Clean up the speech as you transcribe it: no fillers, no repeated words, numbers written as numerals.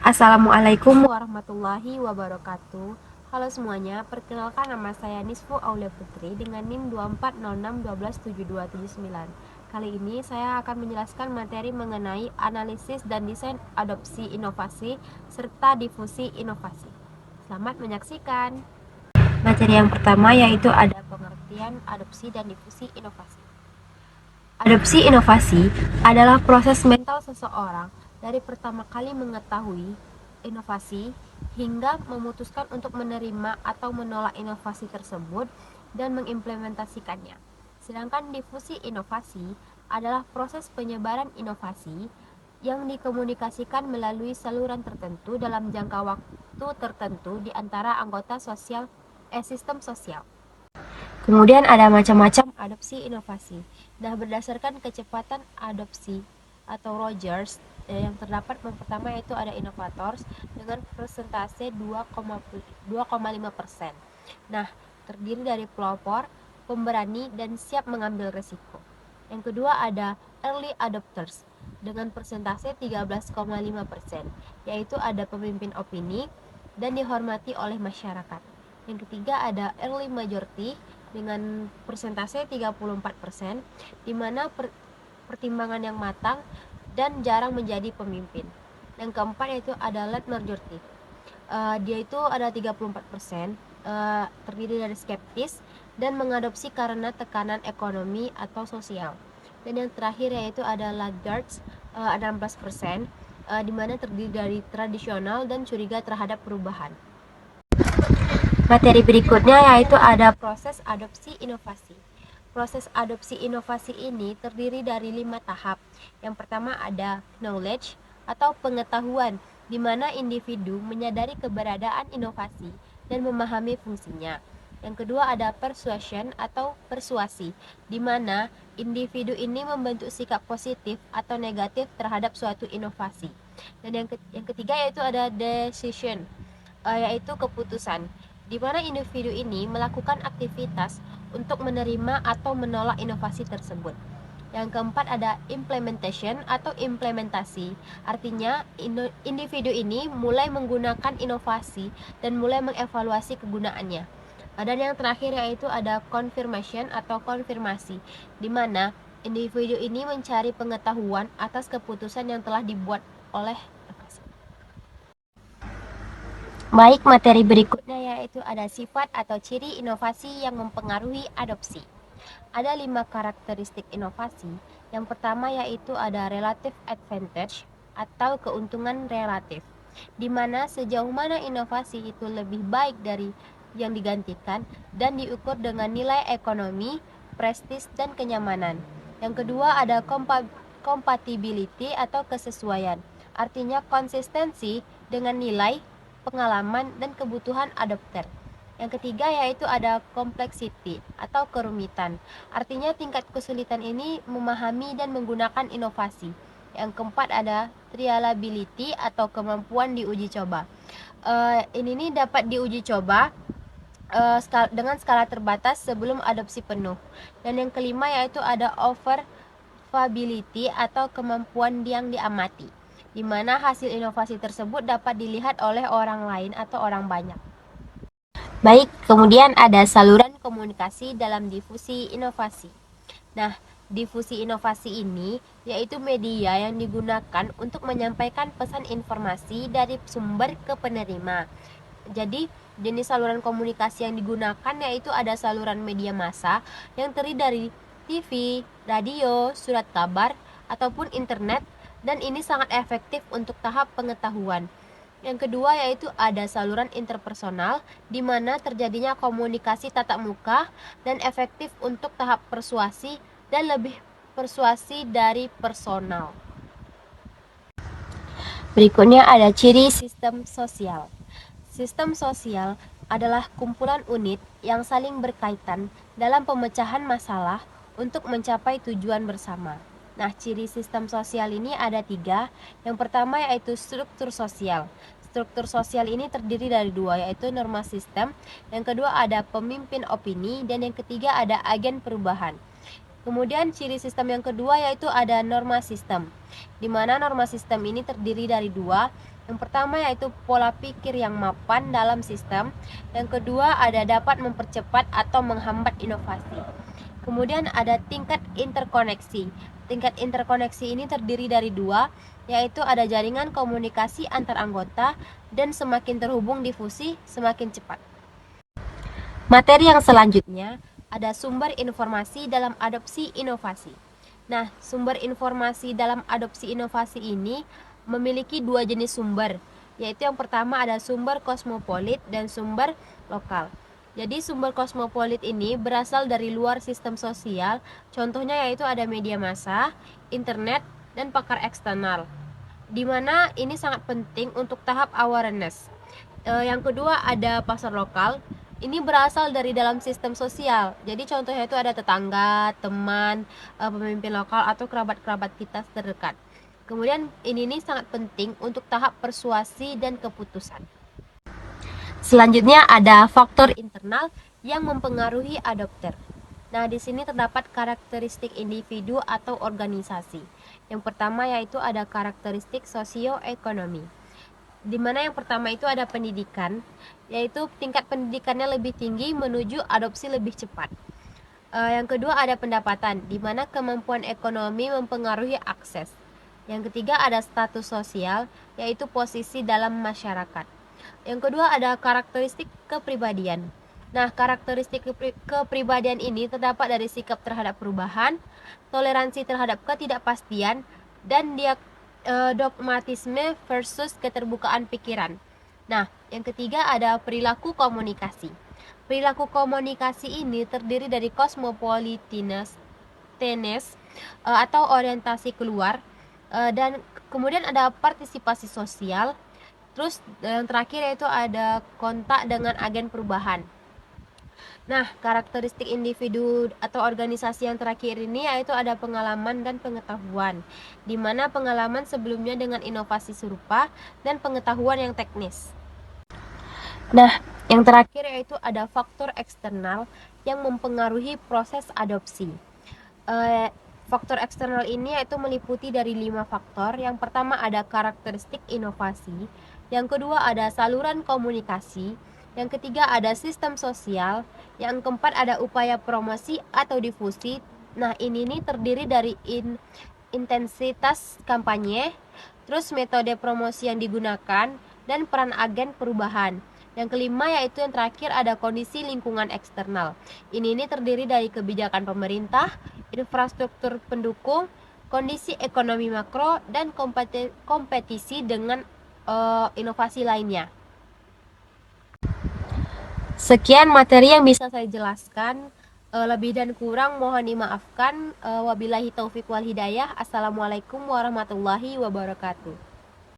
Assalamualaikum warahmatullahi wabarakatuh. Halo semuanya, perkenalkan nama saya Nisfu Aulia Putri dengan NIM 2406127279. Kali ini saya akan menjelaskan materi mengenai analisis dan desain adopsi inovasi serta difusi inovasi. Selamat menyaksikan. Materi yang pertama yaitu ada pengertian adopsi dan difusi inovasi. Adopsi inovasi adalah proses mental seseorang dari pertama kali mengetahui inovasi hingga memutuskan untuk menerima atau menolak inovasi tersebut dan mengimplementasikannya. Sedangkan difusi inovasi adalah proses penyebaran inovasi yang dikomunikasikan melalui saluran tertentu dalam jangka waktu tertentu di antara anggota sistem sosial. Kemudian ada macam-macam adopsi inovasi. Nah, berdasarkan kecepatan adopsi atau Rogers, yang terdapat yang pertama yaitu ada innovators dengan persentase 2,5%. Nah, terdiri dari pelopor, pemberani, dan siap mengambil risiko. Yang kedua ada early adopters dengan persentase 13,5%, yaitu ada pemimpin opini dan dihormati oleh masyarakat. Yang ketiga ada early majority dengan persentase 34%, di mana pertimbangan yang matang dan jarang menjadi pemimpin. Yang keempat yaitu ada late majority. Dia itu ada 34%, terdiri dari skeptis dan mengadopsi karena tekanan ekonomi atau sosial. Dan yang terakhir yaitu ada laggards, ada 16%, di mana terdiri dari tradisional dan curiga terhadap perubahan. Materi berikutnya yaitu ada proses adopsi inovasi. Proses adopsi inovasi ini terdiri dari 5 tahap. Yang pertama ada knowledge atau pengetahuan, di mana individu menyadari keberadaan inovasi dan memahami fungsinya. Yang kedua ada persuasion atau persuasi, di mana individu ini membentuk sikap positif atau negatif terhadap suatu inovasi. Dan yang ketiga yaitu ada decision, yaitu keputusan, di mana individu ini melakukan aktivitas untuk menerima atau menolak inovasi tersebut. Yang keempat ada implementation atau implementasi, artinya individu ini mulai menggunakan inovasi dan mulai mengevaluasi kegunaannya. Dan yang terakhir yaitu ada confirmation atau konfirmasi, di mana individu ini mencari pengetahuan atas keputusan yang telah dibuat oleh. Baik, materi berikutnya yaitu ada sifat atau ciri inovasi yang mempengaruhi adopsi. Ada 5 karakteristik inovasi. Yang pertama yaitu ada relative advantage atau keuntungan relatif, di mana sejauh mana inovasi itu lebih baik dari yang digantikan dan diukur dengan nilai ekonomi, prestis, dan kenyamanan. Yang kedua ada compatibility atau kesesuaian, artinya konsistensi dengan nilai, pengalaman, dan kebutuhan adopter. Yang ketiga yaitu ada complexity atau kerumitan, artinya tingkat kesulitan ini memahami dan menggunakan inovasi. Yang keempat ada trialability atau kemampuan diuji coba. Ini dapat diuji coba dengan skala terbatas sebelum adopsi penuh. Dan yang kelima yaitu ada observability atau kemampuan yang diamati, di mana hasil inovasi tersebut dapat dilihat oleh orang lain atau orang banyak. Baik, kemudian ada saluran komunikasi dalam difusi inovasi. Nah, difusi inovasi ini yaitu media yang digunakan untuk menyampaikan pesan informasi dari sumber ke penerima. Jadi, jenis saluran komunikasi yang digunakan yaitu ada saluran media massa yang terdiri dari TV, radio, surat kabar, ataupun internet, dan ini sangat efektif untuk tahap pengetahuan. Yang kedua yaitu ada saluran interpersonal, di mana terjadinya komunikasi tatap muka dan efektif untuk tahap persuasi dan lebih persuasi dari personal. Berikutnya ada ciri sistem sosial. Sistem sosial adalah kumpulan unit yang saling berkaitan dalam pemecahan masalah untuk mencapai tujuan bersama. Nah, ciri sistem sosial ini ada 3. Yang pertama yaitu struktur sosial. Struktur sosial ini terdiri dari 2, yaitu norma sistem. Yang kedua ada pemimpin opini, dan yang ketiga ada agen perubahan. Kemudian ciri sistem yang kedua yaitu ada norma sistem, di mana norma sistem ini terdiri dari dua. Yang pertama yaitu pola pikir yang mapan dalam sistem. Yang kedua ada dapat mempercepat atau menghambat inovasi. Kemudian ada tingkat interkoneksi. Tingkat interkoneksi ini terdiri dari dua, yaitu ada jaringan komunikasi antar anggota dan semakin terhubung difusi semakin cepat. Materi yang selanjutnya ada sumber informasi dalam adopsi inovasi. Nah, sumber informasi dalam adopsi inovasi ini memiliki dua jenis sumber, yaitu yang pertama ada sumber kosmopolit dan sumber lokal. Jadi sumber kosmopolit ini berasal dari luar sistem sosial, contohnya yaitu ada media massa, internet, dan pakar eksternal, di mana ini sangat penting untuk tahap awareness. Yang kedua ada pasar lokal. Ini berasal dari dalam sistem sosial. Jadi contohnya itu ada tetangga, teman, pemimpin lokal atau kerabat-kerabat kita terdekat. Kemudian ini sangat penting untuk tahap persuasi dan keputusan. Selanjutnya ada faktor internal yang mempengaruhi adopter. Nah, di sini terdapat karakteristik individu atau organisasi. Yang pertama yaitu ada karakteristik sosioekonomi, di mana yang pertama itu ada pendidikan, yaitu tingkat pendidikannya lebih tinggi menuju adopsi lebih cepat. Yang kedua ada pendapatan, di mana kemampuan ekonomi mempengaruhi akses. Yang ketiga ada status sosial, yaitu posisi dalam masyarakat. Yang kedua ada karakteristik kepribadian. Nah, karakteristik kepribadian ini terdapat dari sikap terhadap perubahan, toleransi terhadap ketidakpastian, dan dogmatisme versus keterbukaan pikiran. Nah, yang ketiga ada perilaku komunikasi. Perilaku komunikasi ini terdiri dari cosmopolitanism atau orientasi keluar, dan kemudian ada partisipasi sosial. Terus yang terakhir yaitu ada kontak dengan agen perubahan. Nah, karakteristik individu atau organisasi yang terakhir ini yaitu ada pengalaman dan pengetahuan, di mana pengalaman sebelumnya dengan inovasi serupa dan pengetahuan yang teknis. Nah, yang terakhir yaitu ada faktor eksternal yang mempengaruhi proses adopsi. Faktor eksternal ini yaitu meliputi dari 5 faktor. Yang pertama ada karakteristik inovasi, yang kedua ada saluran komunikasi, yang ketiga ada sistem sosial, yang keempat ada upaya promosi atau difusi. Nah, ini terdiri dari intensitas kampanye, terus metode promosi yang digunakan, dan peran agen perubahan. Yang kelima yaitu yang terakhir ada kondisi lingkungan eksternal. Ini terdiri dari kebijakan pemerintah, infrastruktur pendukung, kondisi ekonomi makro, dan kompetisi dengan inovasi lainnya. Sekian materi yang bisa saya jelaskan. Lebih dan kurang mohon dimaafkan. Wabillahi taufik wal hidayah. Assalamualaikum warahmatullahi wabarakatuh.